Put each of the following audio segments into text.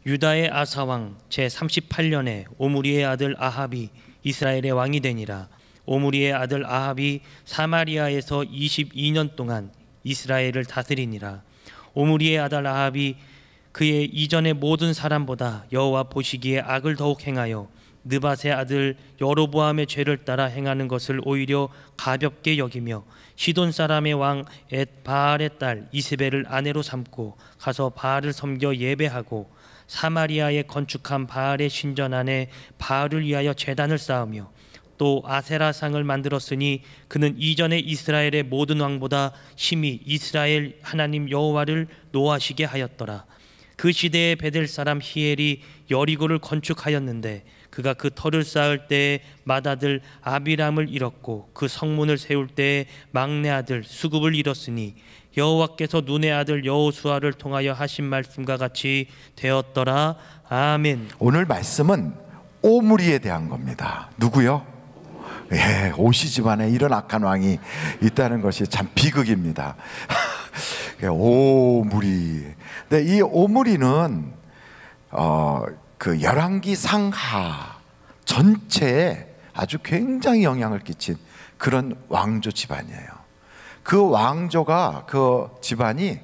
유다의 아사왕 제38년에 오므리의 아들 아합이 이스라엘의 왕이 되니라. 오므리의 아들 아합이 사마리아에서 22년 동안 이스라엘을 다스리니라. 오므리의 아들 아합이 그의 이전의 모든 사람보다 여호와 보시기에 악을 더욱 행하여 느밧의 아들 여로보암의 죄를 따라 행하는 것을 오히려 가볍게 여기며 시돈 사람의 왕 엣바알의 딸 이세벨을 아내로 삼고 가서 바알을 섬겨 예배하고 사마리아에 건축한 바알의 신전 안에 바알을 위하여 제단을 쌓으며 또 아세라상을 만들었으니 그는 이전에 이스라엘의 모든 왕보다 심히 이스라엘 하나님 여호와를 노하시게 하였더라. 그 시대에 베델 사람 히엘이 여리고를 건축하였는데 그가 그 터를 쌓을 때에 맏아들 아비람을 잃었고 그 성문을 세울 때에 막내 아들 수굽을 잃었으니 여호와께서 눈의 아들 여호수아를 통하여 하신 말씀과 같이 되었더라. 아멘. 오늘 말씀은 오므리에 대한 겁니다. 누구요? 예, 오시 집안에 이런 악한 왕이 있다는 것이 참 비극입니다. 오므리. 근데 이 오므리는 그 열왕기 상하 전체에 아주 굉장히 영향을 끼친 그런 왕조 집안이에요. 그 왕조가, 그 집안이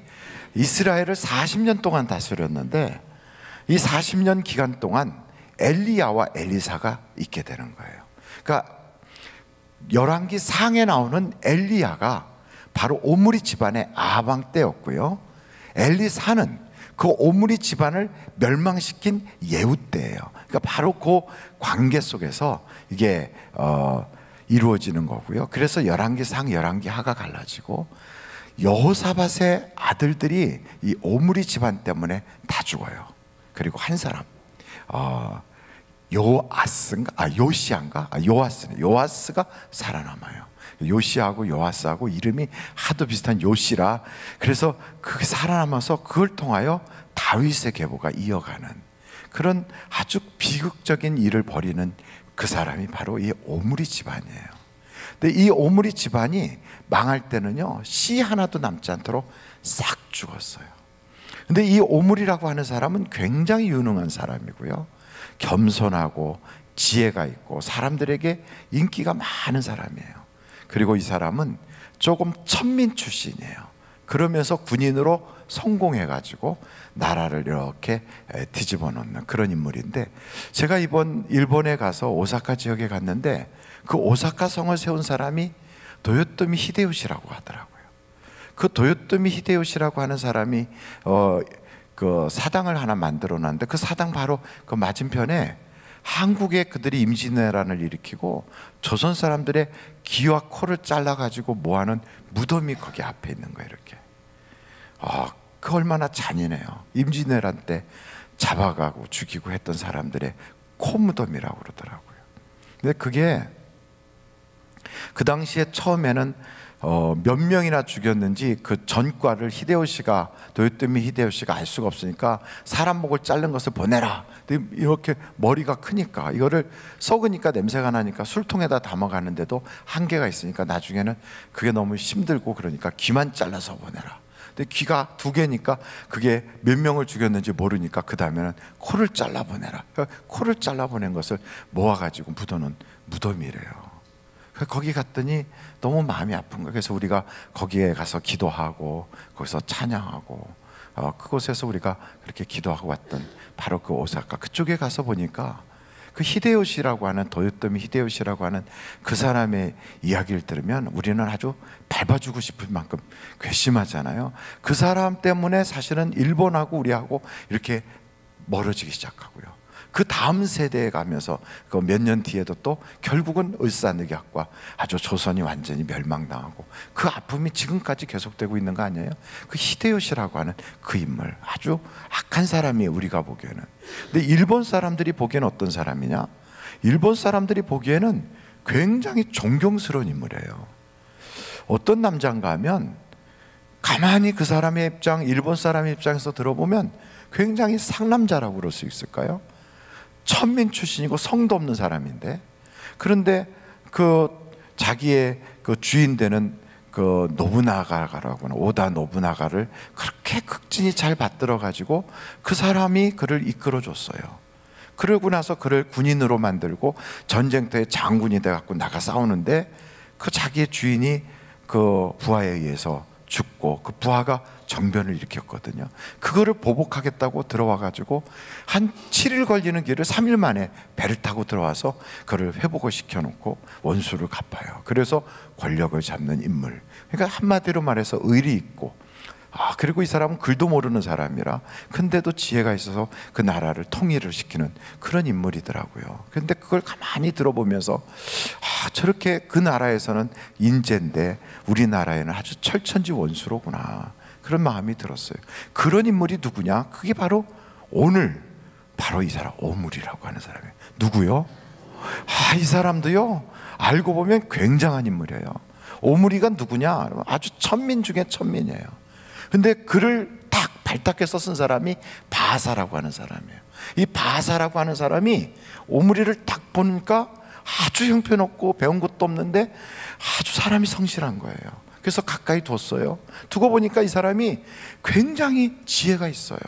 이스라엘을 40년 동안 다스렸는데 이 40년 기간 동안 엘리야와 엘리사가 있게 되는 거예요. 그러니까 열왕기 상에 나오는 엘리야가 바로 오므리 집안의 아방 때였고요, 엘리사는 그 오므리 집안을 멸망시킨 예후 때예요. 그러니까 바로 그 관계 속에서 이게 이루어지는 거고요. 그래서 열왕기 상, 열왕기 하가 갈라지고 여호사밧의 아들들이 이 오므리 집안 때문에 다 죽어요. 그리고 한 사람 요아스가 살아남아요. 요시하고 요아스하고 이름이 하도 비슷한 요시라 그래서 그게 살아남아서 그걸 통하여 다윗의 계보가 이어가는 그런 아주 비극적인 일을 벌이는 그 사람이 바로 이 오므리 집안이에요. 근데 이 오므리 집안이 망할 때는요, 씨 하나도 남지 않도록 싹 죽었어요. 근데 이 오므리라고 하는 사람은 굉장히 유능한 사람이고요, 겸손하고 지혜가 있고 사람들에게 인기가 많은 사람이에요. 그리고 이 사람은 조금 천민 출신이에요. 그러면서 군인으로 성공해가지고 나라를 이렇게 뒤집어 놓는 그런 인물인데, 제가 이번 일본에 가서 오사카 지역에 갔는데 그 오사카 성을 세운 사람이 도요토미 히데요시라고 하더라고요. 그 도요토미 히데요시라고 하는 사람이 그 사당을 하나 만들어 놨는데 그 사당 바로 그 맞은편에 한국에 그들이 임진왜란을 일으키고 조선 사람들의 귀와 코를 잘라가지고 모아놓은 무덤이 거기 앞에 있는 거예요. 이렇게. 그 얼마나 잔인해요. 임진왜란 때 잡아가고 죽이고 했던 사람들의 코 무덤이라고 그러더라고요. 근데 그게 그 당시에 처음에는 몇 명이나 죽였는지 그 전과를 도요토미 히데요시가 알 수가 없으니까 사람 목을 자른 것을 보내라. 이렇게 머리가 크니까 이거를 썩으니까 냄새가 나니까 술통에다 담아가는데도 한계가 있으니까 나중에는 그게 너무 힘들고 그러니까 귀만 잘라서 보내라. 근데 귀가 2개니까 그게 몇 명을 죽였는지 모르니까 그 다음에는 코를 잘라 보내라. 그러니까 코를 잘라 보낸 것을 모아가지고 묻어놓은 무덤이래요. 거기 갔더니 너무 마음이 아픈 거예요. 그래서 우리가 거기에 가서 기도하고 거기서 찬양하고 그곳에서 우리가 그렇게 기도하고 왔던 바로 그 오사카 그쪽에 가서 보니까 그 히데요시라고 하는 도요토미 히데요시라고 하는 그 사람의 이야기를 들으면 우리는 아주 밟아주고 싶을 만큼 괘씸하잖아요. 그 사람 때문에 사실은 일본하고 우리하고 이렇게 멀어지기 시작하고요. 그 다음 세대에 가면서 그 몇 년 뒤에도 또 결국은 을사늑약과 아주 조선이 완전히 멸망당하고 그 아픔이 지금까지 계속되고 있는 거 아니에요? 그 히데요시라고 하는 그 인물, 아주 악한 사람이에요, 우리가 보기에는. 근데 일본 사람들이 보기에는 어떤 사람이냐? 일본 사람들이 보기에는 굉장히 존경스러운 인물이에요. 어떤 남자인가 하면 가만히 그 사람의 입장, 일본 사람의 입장에서 들어보면 굉장히 상남자라고 그럴 수 있을까요? 천민 출신이고 성도 없는 사람인데, 그런데 그 자기의 그 주인 되는 그 노부나가라고나 오다 노부나가를 그렇게 극진히 잘 받들어 가지고 그 사람이 그를 이끌어 줬어요. 그러고 나서 그를 군인으로 만들고 전쟁터에 장군이 돼 갖고 나가 싸우는데 그 자기의 주인이 그 부하에 의해서 죽고 그 부하가 정변을 일으켰거든요. 그거를 보복하겠다고 들어와 가지고 한 7일 걸리는 길을 3일 만에 배를 타고 들어와서 그를 회복을 시켜놓고 원수를 갚아요. 그래서 권력을 잡는 인물. 그러니까 한마디로 말해서 의리 있고, 그리고 이 사람은 글도 모르는 사람이라 근데도 지혜가 있어서 그 나라를 통일을 시키는 그런 인물이더라고요. 그런데 그걸 가만히 들어보면서 저렇게 그 나라에서는 인재인데 우리나라에는 아주 철천지 원수로구나, 그런 마음이 들었어요. 그런 인물이 누구냐? 그게 바로 오늘 바로 이 사람 오므리라고 하는 사람이에요. 누구요? 이 사람도요, 알고 보면 굉장한 인물이에요. 오므리가 누구냐? 아주 천민 중에 천민이에요. 근데 그를 딱 발탁해서 쓴 사람이 바사라고 하는 사람이에요. 이 바사라고 하는 사람이 오므리를 딱 보니까 아주 형편없고 배운 것도 없는데 아주 사람이 성실한 거예요. 그래서 가까이 뒀어요. 두고 보니까 이 사람이 굉장히 지혜가 있어요.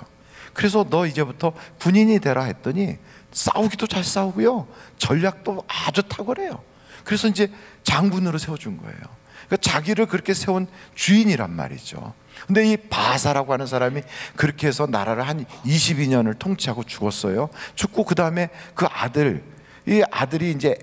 그래서 너 이제부터 군인이 되라 했더니 싸우기도 잘 싸우고요, 전략도 아주 탁월해요. 그래서 이제 장군으로 세워준 거예요. 그러니까 자기를 그렇게 세운 주인이란 말이죠. 근데 이 바사라고 하는 사람이 그렇게 해서 나라를 한 22년을 통치하고 죽었어요. 죽고 그 다음에 그 아들, 이 아들이 이제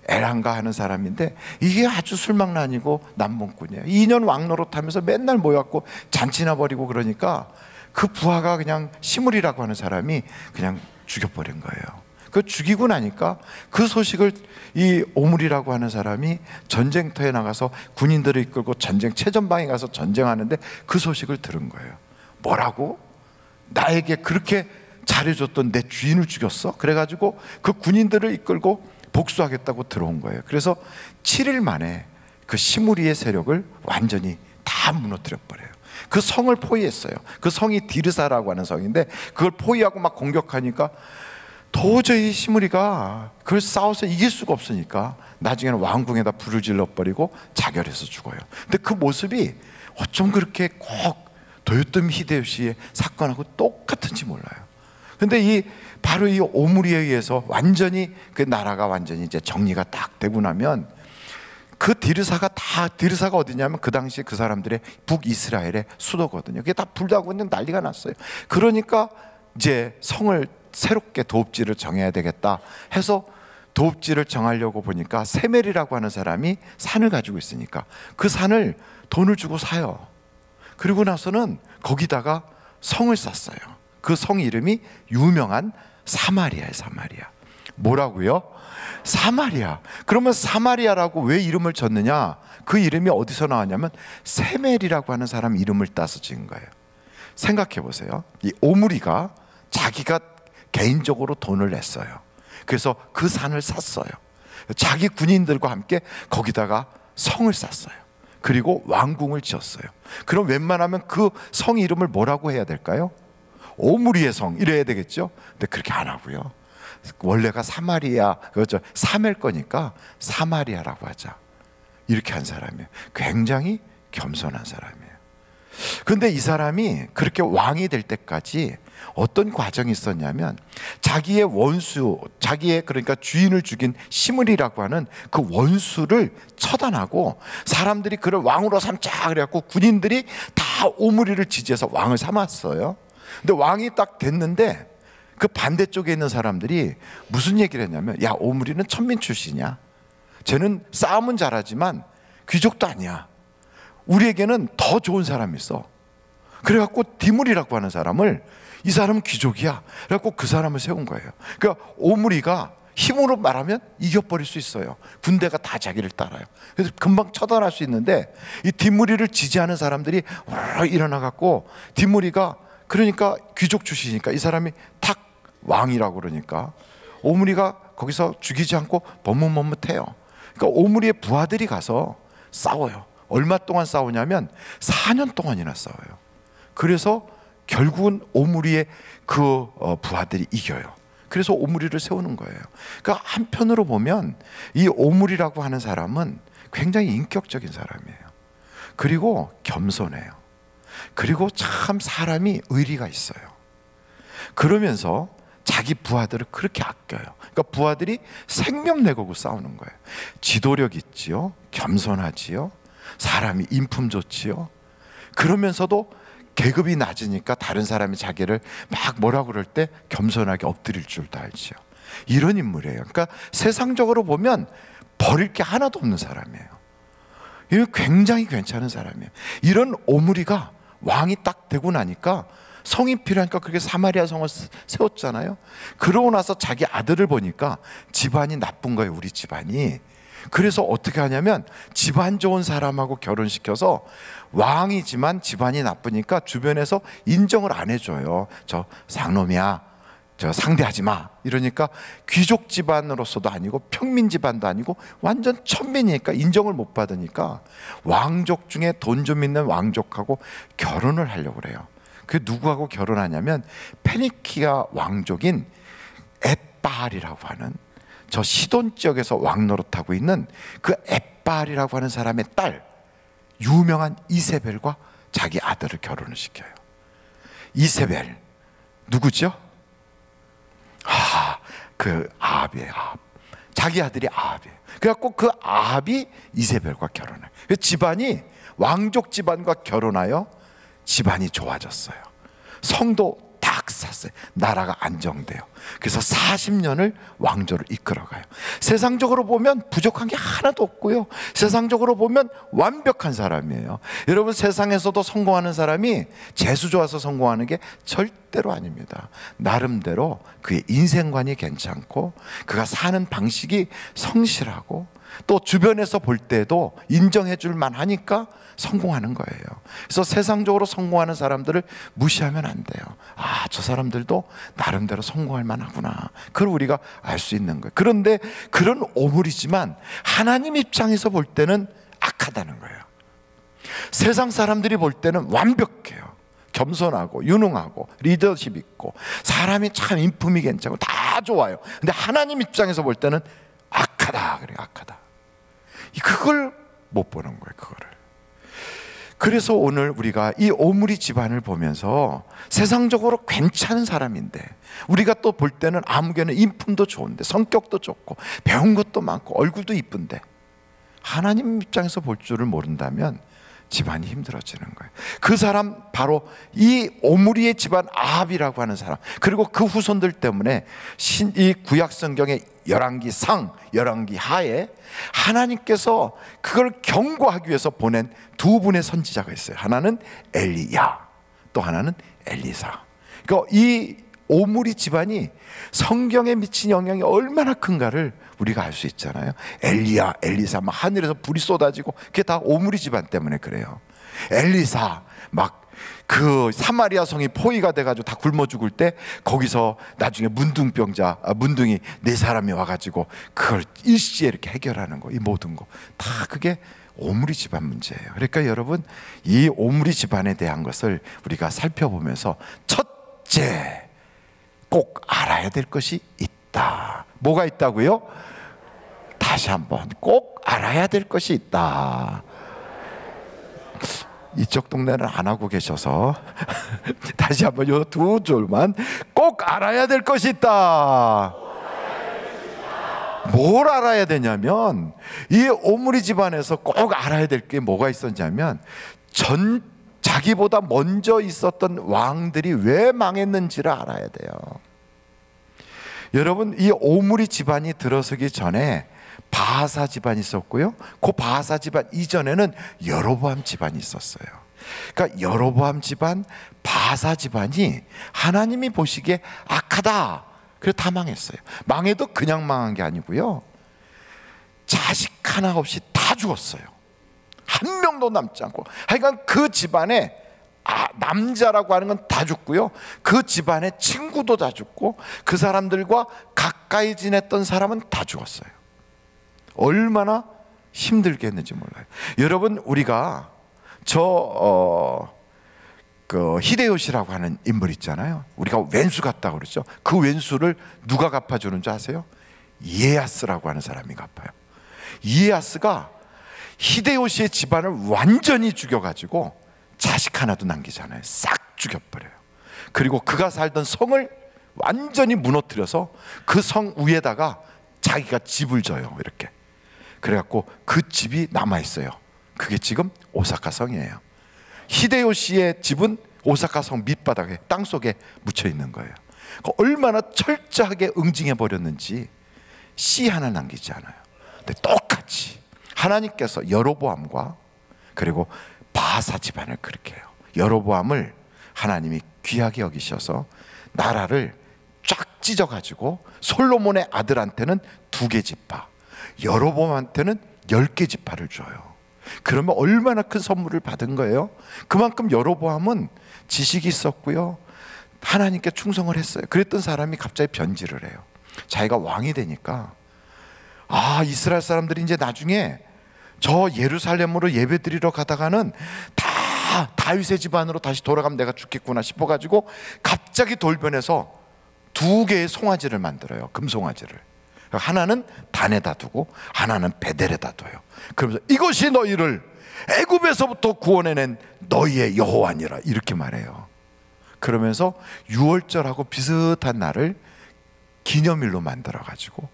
에란가 하는 사람인데 이게 아주 술망난이고 남봉꾼이에요. 2년 왕노릇하면서 맨날 모여갖고 잔치나 벌이고 그러니까 그 부하가 그냥 시므리라고 하는 사람이 그냥 죽여버린 거예요. 그 죽이고 나니까 그 소식을 이 오므리라고 하는 사람이 전쟁터에 나가서 군인들을 이끌고 전쟁 최전방에 가서 전쟁하는데 그 소식을 들은 거예요. 뭐라고? 나에게 그렇게 잘해줬던 내 주인을 죽였어? 그래가지고 그 군인들을 이끌고 복수하겠다고 들어온 거예요. 그래서 7일 만에 그 시므리의 세력을 완전히 다 무너뜨려 버려요. 그 성을 포위했어요. 그 성이 디르사라고 하는 성인데 그걸 포위하고 막 공격하니까 도저히 시므리가 그걸 싸워서 이길 수가 없으니까 나중에는 왕궁에다 불을 질러버리고 자결해서 죽어요. 근데 그 모습이 어쩜 그렇게 꼭 도요토미 히데요시의 사건하고 똑같은지 몰라요. 근데 바로 이 오므리에 의해서 완전히 그 나라가 완전히 이제 정리가 딱 되고 나면 그 디르사가 어디냐면 그 당시 그 사람들의 북이스라엘의 수도거든요. 그게 다 불나고 그냥 난리가 났어요. 그러니까 이제 성을 새롭게 도읍지를 정해야 되겠다 해서 도읍지를 정하려고 보니까 세멜이라고 하는 사람이 산을 가지고 있으니까 그 산을 돈을 주고 사요. 그리고 나서는 거기다가 성을 쌓았어요. 그 성 이름이 유명한 사마리아예요. 사마리아. 뭐라고요? 사마리아. 그러면 사마리아라고 왜 이름을 졌느냐? 그 이름이 어디서 나왔냐면 세멜이라고 하는 사람 이름을 따서 지은 거예요. 생각해 보세요. 이 오므리가 자기가 개인적으로 돈을 냈어요. 그래서 그 산을 샀어요. 자기 군인들과 함께 거기다가 성을 쌓았어요. 그리고 왕궁을 지었어요. 그럼 웬만하면 그 성 이름을 뭐라고 해야 될까요? 오므리의 성 이래야 되겠죠. 근데 그렇게 안 하고요. 원래가 사마리아, 그렇죠, 사멜 거니까 사마리아라고 하자, 이렇게 한 사람이에요. 굉장히 겸손한 사람이에요. 그런데 이 사람이 그렇게 왕이 될 때까지 어떤 과정이 있었냐면 자기의 원수, 자기의 그러니까 주인을 죽인 시므리라고 하는 그 원수를 처단하고 사람들이 그를 왕으로 삼자 그래갖고 군인들이 다 오므리를 지지해서 왕을 삼았어요. 근데 왕이 딱 됐는데 그 반대쪽에 있는 사람들이 무슨 얘기를 했냐면, 야, 오므리는 천민 출신이야. 쟤는 싸움은 잘하지만 귀족도 아니야. 우리에게는 더 좋은 사람이 있어. 그래갖고 디므리라고 하는 사람을, 이 사람은 귀족이야. 그래갖고 그 사람을 세운 거예요. 그러니까 오므리가 힘으로 말하면 이겨버릴 수 있어요. 군대가 다 자기를 따라요. 그래서 금방 처단할 수 있는데 이 디므리를 지지하는 사람들이 일어나갖고 디므리가 그러니까 귀족 출신이니까 이 사람이 탁 왕이라고 그러니까 오므리가 거기서 죽이지 않고 머뭇머뭇해요. 그러니까 오므리의 부하들이 가서 싸워요. 얼마 동안 싸우냐면 4년 동안이나 싸워요. 그래서 결국은 오므리의 그 부하들이 이겨요. 그래서 오므리를 세우는 거예요. 그러니까 한편으로 보면 이 오므리라고 하는 사람은 굉장히 인격적인 사람이에요. 그리고 겸손해요. 그리고 참 사람이 의리가 있어요. 그러면서 자기 부하들을 그렇게 아껴요. 그러니까 부하들이 생명 내걸고 싸우는 거예요. 지도력 있지요, 겸손하지요, 사람이 인품 좋지요. 그러면서도 계급이 낮으니까 다른 사람이 자기를 막 뭐라 그럴 때 겸손하게 엎드릴 줄도 알지요. 이런 인물이에요. 그러니까 세상적으로 보면 버릴 게 하나도 없는 사람이에요. 이건 굉장히 괜찮은 사람이에요. 이런 오므리가 왕이 딱 되고 나니까 성이 필요하니까 그렇게 사마리아 성을 세웠잖아요. 그러고 나서 자기 아들을 보니까 집안이 나쁜 거예요, 우리 집안이. 그래서 어떻게 하냐면 집안 좋은 사람하고 결혼시켜서, 왕이지만 집안이 나쁘니까 주변에서 인정을 안 해줘요. 저 상놈이야, 저 상대하지 마 이러니까 귀족 집안으로서도 아니고 평민 집안도 아니고 완전 천민이니까 인정을 못 받으니까 왕족 중에 돈 좀 있는 왕족하고 결혼을 하려고 그래요. 그 누구하고 결혼하냐면 페니키아 왕족인 엣바알이라고 하는, 저 시돈 지역에서 왕 노릇하고 있는 그 엣바알이라고 하는 사람의 딸, 유명한 이세벨과 자기 아들을 결혼을 시켜요. 이세벨 누구죠? 그 아합이에요. 아합. 자기 아들이 아합이에요. 그래갖고 그 아합이 이세벨과 결혼해요. 집안이 왕족 집안과 결혼하여 집안이 좋아졌어요. 성도 딱 샀어요. 나라가 안정돼요. 그래서 40년을 왕조를 이끌어가요. 세상적으로 보면 부족한 게 하나도 없고요, 세상적으로 보면 완벽한 사람이에요. 여러분, 세상에서도 성공하는 사람이 재수 좋아서 성공하는 게 절대로 아닙니다. 나름대로 그의 인생관이 괜찮고 그가 사는 방식이 성실하고 또 주변에서 볼 때도 인정해 줄 만하니까 성공하는 거예요. 그래서 세상적으로 성공하는 사람들을 무시하면 안 돼요. 아, 저 사람들도 나름대로 성공할 만하구나, 그걸 우리가 알 수 있는 거예요. 그런데 그런 오물이지만 하나님 입장에서 볼 때는 악하다는 거예요. 세상 사람들이 볼 때는 완벽해요. 겸손하고 유능하고 리더십 있고 사람이 참 인품이 괜찮고 다 좋아요. 근데 하나님 입장에서 볼 때는 악하다, 그래, 악하다. 그걸 못 보는 거예요, 그거를. 그래서 오늘 우리가 이 오므리 집안을 보면서 세상적으로 괜찮은 사람인데, 우리가 또 볼 때는 아무개는 인품도 좋은데 성격도 좋고 배운 것도 많고 얼굴도 이쁜데 하나님 입장에서 볼 줄을 모른다면 집안이 힘들어지는 거예요. 그 사람 바로 이 오므리의 집안 아합이라고 하는 사람, 그리고 그 후손들 때문에 이 구약 성경의 열왕기 상, 열왕기 하에 하나님께서 그걸 경고하기 위해서 보낸 두 분의 선지자가 있어요. 하나는 엘리야, 또 하나는 엘리사. 그러니까 이 오므리 집안이 성경에 미친 영향이 얼마나 큰가를 우리가 알 수 있잖아요. 엘리야, 엘리사, 막 하늘에서 불이 쏟아지고 그게 다 오므리 집안 때문에 그래요. 엘리사, 막 그 사마리아 성이 포위가 돼가지고 다 굶어 죽을 때 거기서 나중에 문둥이 네 사람이 와가지고 그걸 일시에 이렇게 해결하는 거, 이 모든 거 다 그게 오므리 집안 문제예요. 그러니까 여러분, 이 오므리 집안에 대한 것을 우리가 살펴보면서 첫째, 꼭 알아야 될 것이 있다. 뭐가 있다고요? 다시 한번, 꼭 알아야 될 것이 있다. 이쪽 동네는 안 하고 계셔서 다시 한번 요 두 줄만, 꼭 알아야 될 것이 있다. 뭘 알아야 되냐면, 이 오므리 집안에서 꼭 알아야 될 게 뭐가 있었냐면, 자기보다 먼저 있었던 왕들이 왜 망했는지를 알아야 돼요. 여러분, 이 오므리 집안이 들어서기 전에 바하사 집안이 있었고요, 그 바하사 집안 이전에는 여로보암 집안이 있었어요. 그러니까 여로보암 집안, 바하사 집안이 하나님이 보시기에 악하다, 그래서 다 망했어요. 망해도 그냥 망한 게 아니고요, 자식 하나 없이 다 죽었어요. 한 명도 남지 않고. 하여간 그 집안에 남자라고 하는 건 다 죽고요, 그 집안의 친구도 다 죽고 그 사람들과 가까이 지냈던 사람은 다 죽었어요. 얼마나 힘들게 했는지 몰라요. 여러분, 우리가 그 히데요시라고 하는 인물 있잖아요. 우리가 왼수 같다고 그러죠. 그 왼수를 누가 갚아주는 줄 아세요? 이에야스라고 하는 사람이 갚아요. 이에야스가 히데요시의 집안을 완전히 죽여가지고 자식 하나도 남기잖아요. 싹 죽여버려요. 그리고 그가 살던 성을 완전히 무너뜨려서 그 성 위에다가 자기가 집을 져요. 이렇게. 그래갖고 그 집이 남아있어요. 그게 지금 오사카 성이에요. 히데요시의 집은 오사카 성 밑바닥에 땅속에 묻혀 있는 거예요. 얼마나 철저하게 응징해 버렸는지 씨 하나 남기지 않아요. 근데 똑같이 하나님께서 여로보암과 그리고 바하사 집안을 그렇게 해요. 여로보암을 하나님이 귀하게 여기셔서 나라를 쫙 찢어가지고 솔로몬의 아들한테는 2개 지파, 여로보암한테는 10개 지파를 줘요. 그러면 얼마나 큰 선물을 받은 거예요? 그만큼 여로보암은 지식이 있었고요, 하나님께 충성을 했어요. 그랬던 사람이 갑자기 변질을 해요. 자기가 왕이 되니까 이스라엘 사람들이 이제 나중에 저 예루살렘으로 예배드리러 가다가는 다 다윗의 집안으로 다시 돌아가면 내가 죽겠구나 싶어가지고 갑자기 돌변해서 2개의 송아지를 만들어요. 금송아지를. 하나는 단에다 두고 하나는 베델에다 둬요. 그러면서 이것이 너희를 애굽에서부터 구원해낸 너희의 여호와니라 이렇게 말해요. 그러면서 유월절하고 비슷한 날을 기념일로 만들어가지고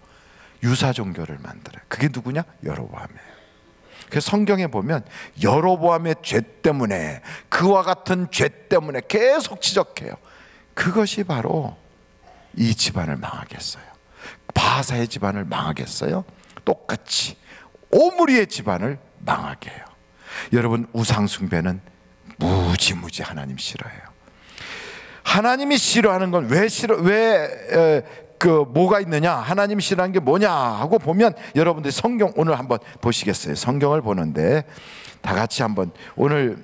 유사 종교를 만들어요. 그게 누구냐? 여로보암이에요. 그래서 성경에 보면 여로보암의 죄 때문에, 그와 같은 죄 때문에 계속 지적해요. 그것이 바로 이 집안을 망하게 했어요. 바하사의 집안을 망하게 했어요. 똑같이 오므리의 집안을 망하게 해요. 여러분, 우상숭배는 무지무지 하나님 싫어해요. 하나님이 싫어하는 건 뭐가 있느냐, 하나님 싫어하는 게 뭐냐 하고 보면, 여러분들 성경 오늘 한번 보시겠어요? 성경을 보는데 다 같이 한번, 오늘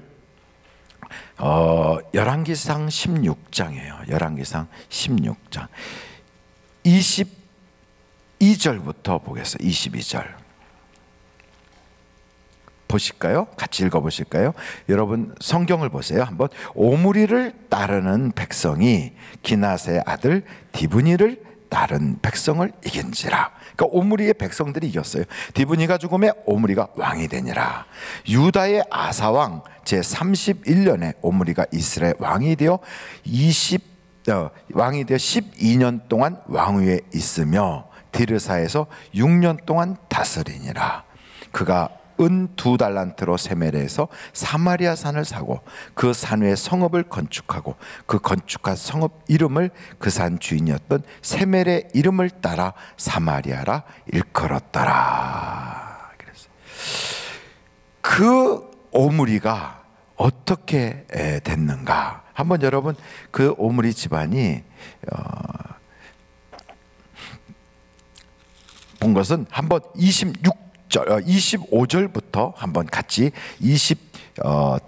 열왕기상 16장이에요. 열왕기상 16장 22절부터 보겠어요. 22절 보실까요? 같이 읽어보실까요? 여러분 성경을 보세요. 한번. 오므리를 따르는 백성이 기낫의 아들 디브니를 다른 백성을 이긴지라. 그러니까 오므리의 백성들이 이겼어요. 디브니가 죽음에 오므리가 왕이 되니라. 유다의 아사왕 제31년에 오므리가 이스라엘 왕이 되어 12년 동안 왕위에 있으며 디르사에서 6년 동안 다스리니라. 그가 은 2달란트로 세메레에서 사마리아 산을 사고 그 산 위에 성읍을 건축하고 그 건축한 성읍 이름을 그 산 주인이었던 세메레 이름을 따라 사마리아라 일컬었더라. 그래서 그 오므리가 어떻게 됐는가? 한번 여러분, 그 오므리 집안이 본 것은 한번 25절부터 한번 같이 26절까지,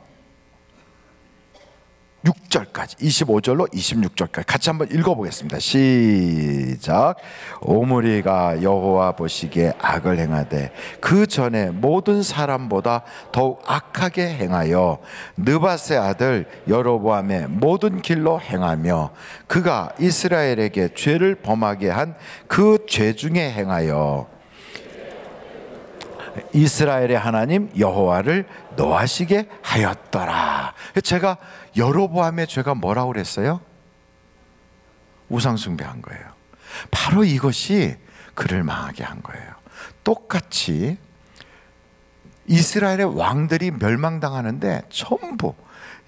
25절로 26절까지 같이 한번 읽어보겠습니다. 시작. 오므리가 여호와 보시기에 악을 행하되 그 전에 모든 사람보다 더욱 악하게 행하여 느밧의 아들 여로보암의 모든 길로 행하며 그가 이스라엘에게 죄를 범하게 한 그 죄 중에 행하여 이스라엘의 하나님 여호와를 노하시게 하였더라. 제가 여로보암의 죄가 뭐라고 그랬어요? 우상숭배한 거예요. 바로 이것이 그를 망하게 한 거예요. 똑같이 이스라엘의 왕들이 멸망당하는데 전부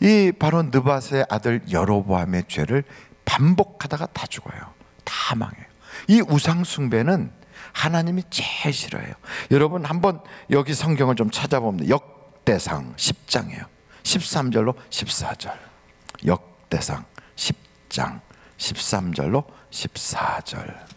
이 바로 느밧의 아들 여로보암의 죄를 반복하다가 다 죽어요. 다 망해요. 이 우상숭배는 하나님이 제일 싫어해요. 여러분 한번 여기 성경을 좀 찾아보면 역대상 10장이에요. 13절로 14절. 역대상 10장 13절로 14절.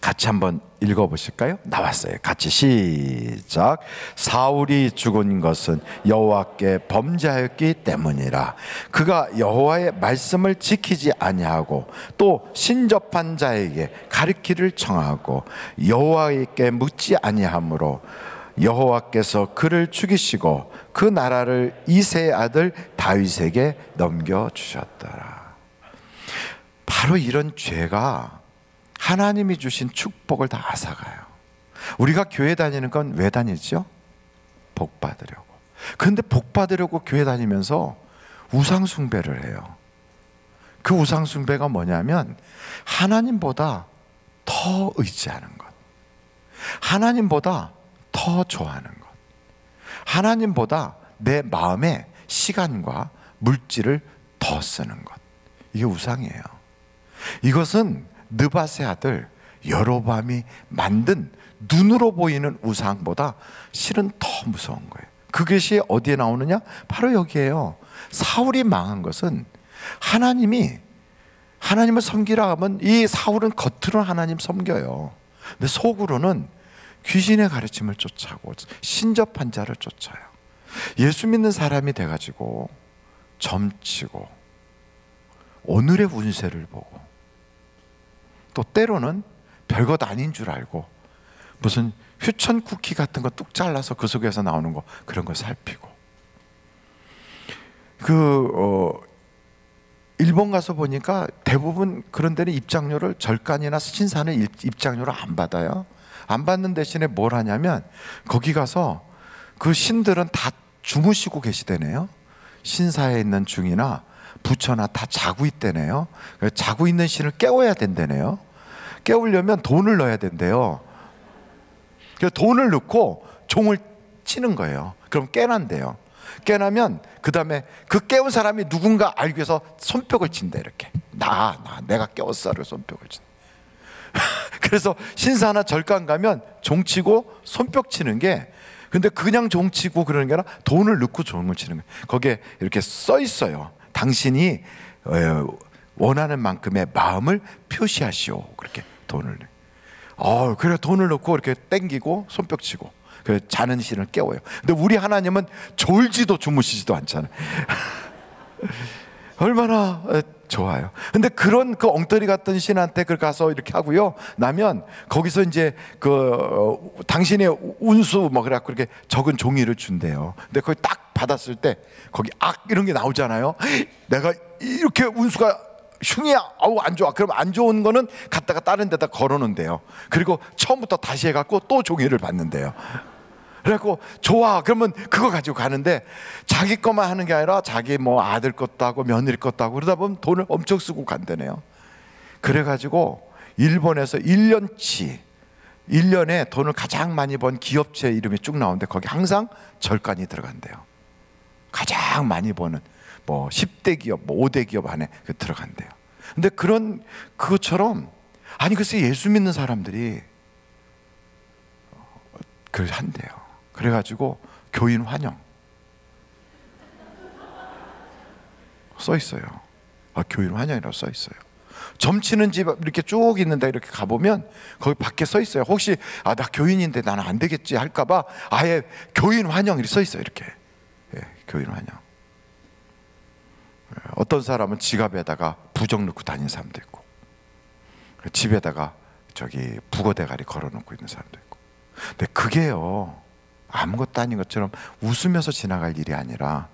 같이 한번 읽어보실까요? 나왔어요. 같이 시작. 사울이 죽은 것은 여호와께 범죄하였기 때문이라. 그가 여호와의 말씀을 지키지 아니하고 또 신접한 자에게 가르치기를 청하고 여호와께 묻지 아니하므로 여호와께서 그를 죽이시고 그 나라를 이새의 아들 다윗에게 넘겨주셨더라. 바로 이런 죄가 하나님이 주신 축복을 다 앗아가요. 우리가 교회 다니는 건 왜 다니죠? 복 받으려고. 그런데 복 받으려고 교회 다니면서 우상 숭배를 해요. 그 우상 숭배가 뭐냐면 하나님보다 더 의지하는 것, 하나님보다 더 좋아하는 것, 하나님보다 내 마음의 시간과 물질을 더 쓰는 것. 이게 우상이에요. 이것은 느밧의 아들 여로보암이 만든 눈으로 보이는 우상보다 실은 더 무서운 거예요. 그것이 어디에 나오느냐? 바로 여기에요. 사울이 망한 것은 하나님을 섬기라 하면 이 사울은 겉으로는 하나님 섬겨요. 근데 속으로는 귀신의 가르침을 쫓아고 신접한 자를 쫓아요. 예수 믿는 사람이 돼가지고 점치고 오늘의 운세를 보고 또 때로는 별것 아닌 줄 알고 무슨 휴천 쿠키 같은 거 뚝 잘라서 그 속에서 나오는 거 그런 거 살피고 일본 가서 보니까 대부분 그런 데는 입장료를 절간이나 신사는 입장료를 안 받아요. 안 받는 대신에 뭘 하냐면 거기 가서 그 신들은 다 주무시고 계시대네요. 신사에 있는 중이나 부처나 다 자고 있대네요. 자고 있는 신을 깨워야 된대네요. 깨우려면 돈을 넣어야 된대요. 그래서 돈을 넣고 종을 치는 거예요. 그럼 깨난대요. 깨나면 그 다음에 그 깨운 사람이 누군가 알기 위해서 손뼉을 친대. 이렇게 내가 깨웠어. 손뼉을 친대. 그래서 신사나 절간 가면 종치고 손뼉 치는 게, 근데 그냥 종치고 그러는 게 아니라 돈을 넣고 종을 치는 거예요. 거기에 이렇게 써 있어요. 당신이 원하는 만큼의 마음을 표시하시오. 그렇게 돈을. 그래 돈을 넣고 이렇게 땡기고 손뼉 치고 그 자는 신을 깨워요. 근데 우리 하나님은 졸지도 주무시지도 않잖아요. 얼마나 좋아요. 근데 그런 그 엉터리 같은 신한테 그 가서 이렇게 하고요. 나면 거기서 이제 당신의 운수 뭐 그래갖고 이렇게 적은 종이를 준대요. 근데 거기 딱 받았을 때 거기 이런 게 나오잖아요. 내가 이렇게 운수가 흉이야. 안 좋아. 그럼 안 좋은 거는 갖다가 다른 데다 걸어놓는데요. 그리고 처음부터 다시 해갖고 또 종이를 받는데요. 그래갖고 좋아. 그러면 그거 가지고 가는데 자기 것만 하는 게 아니라 자기 뭐 아들 것도 하고 며느리 것도 하고 그러다 보면 돈을 엄청 쓰고 간다네요. 그래가지고 일본에서 1년치 1년에 돈을 가장 많이 번 기업체 이름이 쭉 나오는데 거기 항상 절간이 들어간대요. 가장 많이 버는 뭐 10대 기업, 뭐 5대 기업 안에 들어간대요. 근데 그것처럼 글쎄 예수 믿는 사람들이 그걸 한대요. 그래가지고 교인 환영 써 있어요. 교인 환영이라고 써 있어요. 점치는 집 이렇게 쭉 있는데 이렇게 가보면 거기 밖에 써 있어요. 혹시 나 교인인데 나는 안 되겠지 할까봐 아예 교인 환영 이렇게 써 있어요. 이렇게 교인 환영. 어떤 사람은 지갑에다가 부적 넣고 다니는 사람도 있고 집에다가 북어 대가리 걸어놓고 있는 사람도 있고. 근데 그게요 아무것도 아닌 것처럼 웃으면서 지나갈 일이 아니라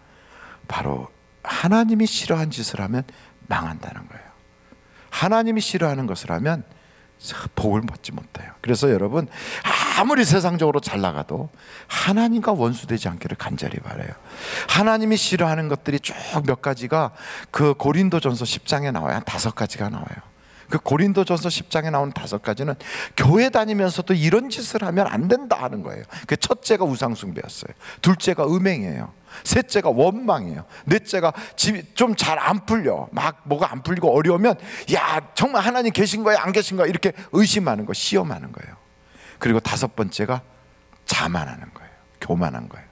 바로 하나님이 싫어하는 짓을 하면 망한다는 거예요. 하나님이 싫어하는 것을 하면 복을 받지 못해요. 그래서 여러분 아무리 세상적으로 잘 나가도 하나님과 원수되지 않기를 간절히 바라요. 하나님이 싫어하는 것들이 쭉 몇 가지가 그 고린도전서 10장에 나와요. 한 5가지가 나와요. 그 고린도전서 10장에 나오는 5가지는 교회 다니면서도 이런 짓을 하면 안 된다 하는 거예요. 그 첫째가 우상숭배였어요. 둘째가 음행이에요. 셋째가 원망이에요. 넷째가 집이 좀 잘 안 풀려. 막 뭐가 안 풀리고 어려우면 정말 하나님 계신 거야 안 계신 거야 이렇게 의심하는 거, 시험하는 거예요. 그리고 5번째가 자만하는 거예요. 교만한 거예요.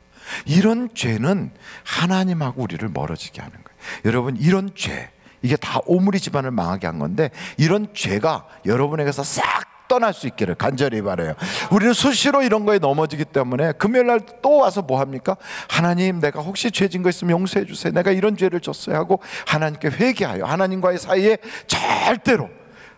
이런 죄는 하나님하고 우리를 멀어지게 하는 거예요. 여러분 이런 죄, 이게 다 오므리 집안을 망하게 한 건데 이런 죄가 여러분에게서 싹 떠날 수 있기를 간절히 바라요. 우리는 수시로 이런 거에 넘어지기 때문에 금요일 날 또 와서 뭐 합니까? 하나님 내가 혹시 죄진 거 있으면 용서해 주세요. 내가 이런 죄를 졌어요 하고 하나님께 회개하여 하나님과의 사이에 절대로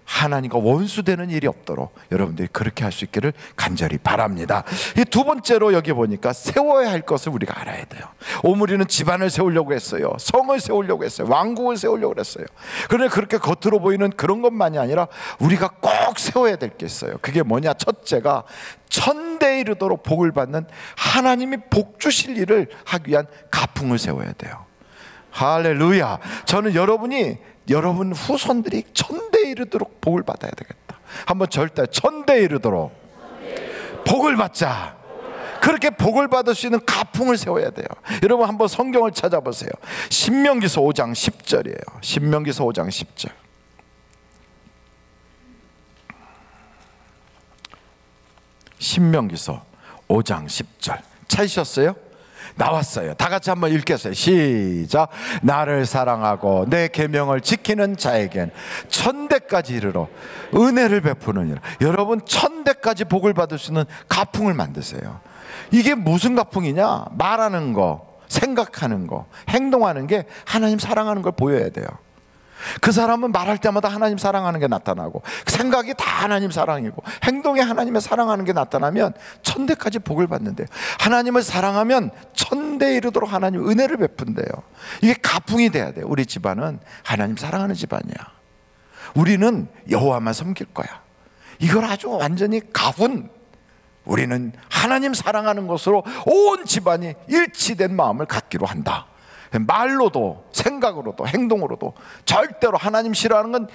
하나님과 원수되는 일이 없도록 여러분들이 그렇게 할 수 있기를 간절히 바랍니다. 이 두 번째로 여기 보니까 세워야 할 것을 우리가 알아야 돼요. 오므리는 집안을 세우려고 했어요. 성을 세우려고 했어요. 왕국을 세우려고 했어요. 그런데 그렇게 겉으로 보이는 그런 것만이 아니라 우리가 꼭 세워야 될 게 있어요. 그게 뭐냐? 첫째가 천대에 이르도록 복을 받는 하나님이 복 주실 일을 하기 위한 가풍을 세워야 돼요. 할렐루야. 저는 여러분 후손들이 천대에 이르도록 복을 받아야 되겠다. 한번 절대 천대에 이르도록 복을 받자. 그렇게 복을 받을 수 있는 가풍을 세워야 돼요. 여러분 한번 성경을 찾아보세요. 신명기서 5장 10절이에요. 신명기서 5장 10절. 신명기서 5장 10절 찾으셨어요? 나왔어요. 다 같이 한번 읽겠어요. 시작. 나를 사랑하고 내 계명을 지키는 자에겐 천대까지 이르러 은혜를 베푸느니라. 여러분 천대까지 복을 받을 수 있는 가풍을 만드세요. 이게 무슨 가풍이냐? 말하는 거, 생각하는 거, 행동하는 게 하나님 사랑하는 걸 보여야 돼요. 그 사람은 말할 때마다 하나님 사랑하는 게 나타나고 생각이 다 하나님 사랑이고 행동에 하나님의 사랑하는 게 나타나면 천대까지 복을 받는데요. 하나님을 사랑하면 천대에 이르도록 하나님 은혜를 베푼대요. 이게 가풍이 돼야 돼요. 우리 집안은 하나님 사랑하는 집안이야. 우리는 여호와만 섬길 거야. 이걸 아주 완전히 가훈. 우리는 하나님 사랑하는 것으로 온 집안이 일치된 마음을 갖기로 한다. 말로도 생각으로도 행동으로도 절대로 하나님 싫어하는 건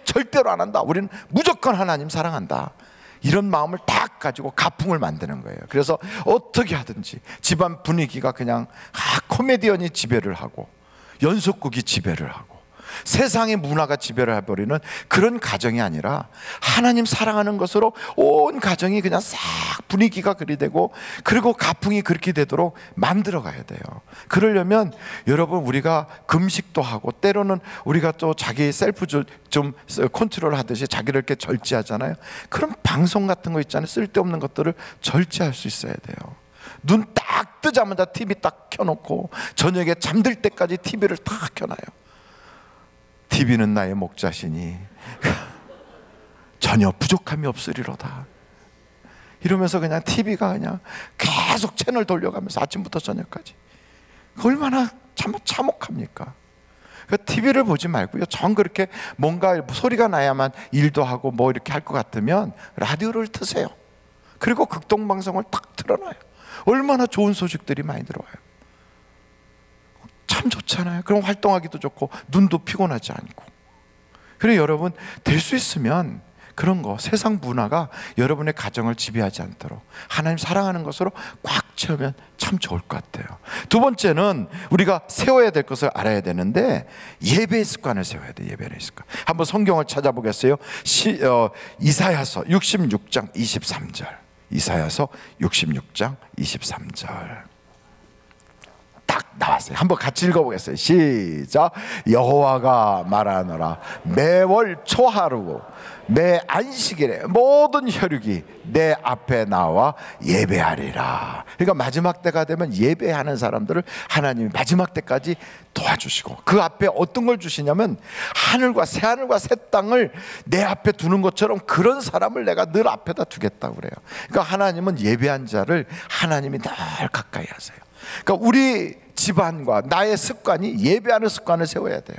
절대로 안 한다. 우리는 무조건 하나님 사랑한다. 이런 마음을 딱 가지고 가풍을 만드는 거예요. 그래서 어떻게 하든지 집안 분위기가 그냥 코미디언이 지배를 하고 연속극이 지배를 하고 세상의 문화가 지배를 해버리는 그런 가정이 아니라 하나님 사랑하는 것으로 온 가정이 그냥 싹 분위기가 그리 되고 그리고 가풍이 그렇게 되도록 만들어 가야 돼요. 그러려면 여러분 우리가 금식도 하고 때로는 우리가 또 자기 셀프 좀 컨트롤 하듯이 자기를 이렇게 절제하잖아요. 그런 방송 같은 거 있잖아요. 쓸데없는 것들을 절제할 수 있어야 돼요. 눈 딱 뜨자마자 TV 딱 켜놓고 저녁에 잠들 때까지 TV를 딱 켜놔요. TV는 나의 목자시니 전혀 부족함이 없으리로다. 이러면서 그냥 TV가 그냥 계속 채널 돌려가면서 아침부터 저녁까지 얼마나 참혹합니까? TV를 보지 말고요. 전 그렇게 뭔가 소리가 나야만 일도 하고 뭐 이렇게 할 것 같으면 라디오를 트세요. 그리고 극동방송을 딱 틀어놔요. 얼마나 좋은 소식들이 많이 들어와요. 참 좋잖아요. 그럼 활동하기도 좋고 눈도 피곤하지 않고. 그래 여러분 될 수 있으면 그런 거 세상 문화가 여러분의 가정을 지배하지 않도록 하나님 사랑하는 것으로 꽉 채우면 참 좋을 것 같아요. 두 번째는 우리가 세워야 될 것을 알아야 되는데 예배의 습관을 세워야 돼요. 예배의 습관. 한번 성경을 찾아보겠어요. 이사야서 66장 23절. 이사야서 66장 23절 딱 나왔어요. 한번 같이 읽어보겠어요. 시작. 여호와가 말하노라. 매월 초하루 매 안식일에 모든 혈육이 내 앞에 나와 예배하리라. 그러니까 마지막 때가 되면 예배하는 사람들을 하나님이 마지막 때까지 도와주시고 그 앞에 어떤 걸 주시냐면 하늘과 새 땅을 내 앞에 두는 것처럼 그런 사람을 내가 늘 앞에다 두겠다고 그래요. 그러니까 하나님은 예배한 자를 하나님이 늘 가까이 하세요. 그러니까 우리 집안과 나의 습관이 예배하는 습관을 세워야 돼요.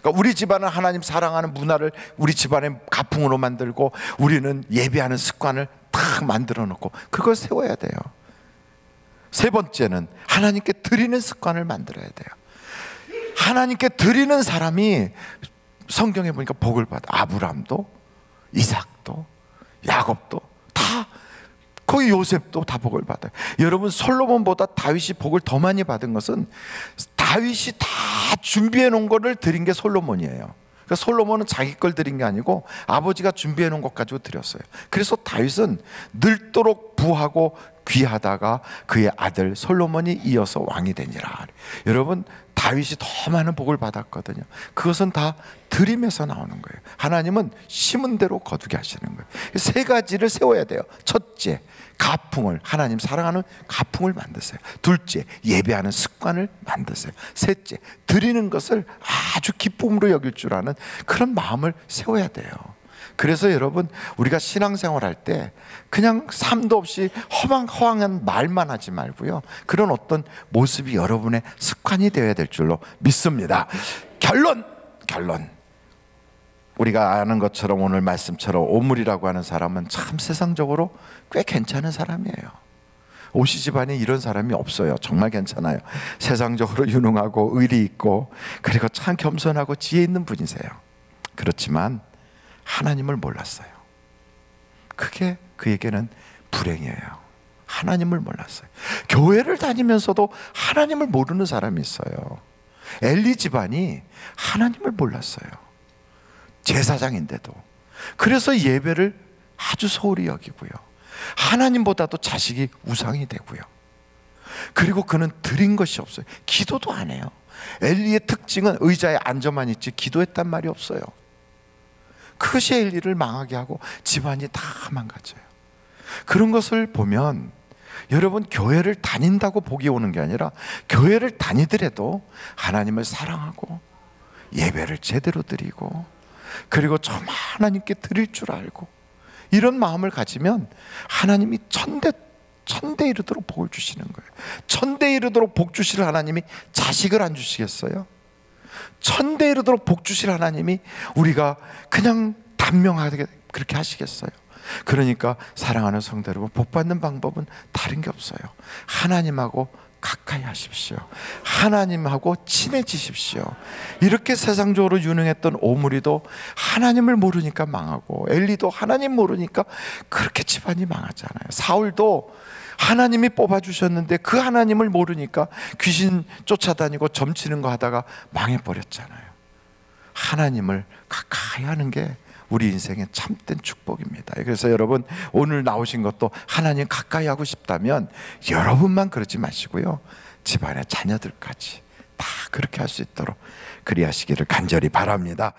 그러니까 우리 집안은 하나님 사랑하는 문화를 우리 집안의 가풍으로 만들고 우리는 예배하는 습관을 딱 만들어 놓고 그걸 세워야 돼요. 세 번째는 하나님께 드리는 습관을 만들어야 돼요. 하나님께 드리는 사람이 성경에 보니까 복을 받아. 아브라함도 이삭도 야곱도 다 거기 요셉도 다 복을 받아요. 여러분 솔로몬보다 다윗이 복을 더 많이 받은 것은 다윗이 다 준비해 놓은 거를 드린 게 솔로몬이에요. 그러니까 솔로몬은 자기 걸 드린 게 아니고 아버지가 준비해 놓은 것 가지고 드렸어요. 그래서 다윗은 늙도록 부하고 귀하다가 그의 아들 솔로몬이 이어서 왕이 되니라. 여러분 다윗이 더 많은 복을 받았거든요. 그것은 다 드림에서 나오는 거예요. 하나님은 심은 대로 거두게 하시는 거예요. 세 가지를 세워야 돼요. 첫째, 가풍을, 하나님 사랑하는 가풍을 만드세요. 둘째, 예배하는 습관을 만드세요. 셋째, 드리는 것을 아주 기쁨으로 여길 줄 아는 그런 마음을 세워야 돼요. 그래서 여러분, 우리가 신앙생활 할 때 그냥 삶도 없이 허황한 말만 하지 말고요, 그런 어떤 모습이 여러분의 습관이 되어야 될 줄로 믿습니다. 결론, 우리가 아는 것처럼 오늘 말씀처럼 오물이라고 하는 사람은 참 세상적으로 꽤 괜찮은 사람이에요. 오시 집안에 이런 사람이 없어요. 정말 괜찮아요. 세상적으로 유능하고 의리 있고, 그리고 참 겸손하고 지혜 있는 분이세요. 그렇지만 하나님을 몰랐어요. 그게 그에게는 불행이에요. 하나님을 몰랐어요. 교회를 다니면서도 하나님을 모르는 사람이 있어요. 엘리 집안이 하나님을 몰랐어요. 제사장인데도. 그래서 예배를 아주 소홀히 여기고요, 하나님보다도 자식이 우상이 되고요, 그리고 그는 드린 것이 없어요. 기도도 안 해요. 엘리의 특징은 의자에 앉아만 있지 기도했단 말이 없어요. 그것이 엘리를 망하게 하고 집안이 다 망가져요. 그런 것을 보면 여러분, 교회를 다닌다고 복이 오는 게 아니라 교회를 다니더라도 하나님을 사랑하고 예배를 제대로 드리고, 그리고 정말 하나님께 드릴 줄 알고, 이런 마음을 가지면 하나님이 천대 이르도록 복을 주시는 거예요. 천대 이르도록 복 주실 하나님이 자식을 안 주시겠어요? 천대 이르도록 복 주실 하나님이 우리가 그냥 단명하게 그렇게 하시겠어요? 그러니까 사랑하는 성도 여러분, 복 받는 방법은 다른 게 없어요. 하나님하고 가까이 하십시오. 하나님하고 친해지십시오. 이렇게 세상적으로 유능했던 오므리도 하나님을 모르니까 망하고, 엘리도 하나님 모르니까 그렇게 집안이 망하잖아요. 사울도 하나님이 뽑아주셨는데 그 하나님을 모르니까 귀신 쫓아다니고 점치는 거 하다가 망해버렸잖아요. 하나님을 가까이 하는 게 우리 인생의 참된 축복입니다. 그래서 여러분, 오늘 나오신 것도 하나님 가까이 하고 싶다면 여러분만 그러지 마시고요, 집안의 자녀들까지 다 그렇게 할 수 있도록 그리하시기를 간절히 바랍니다.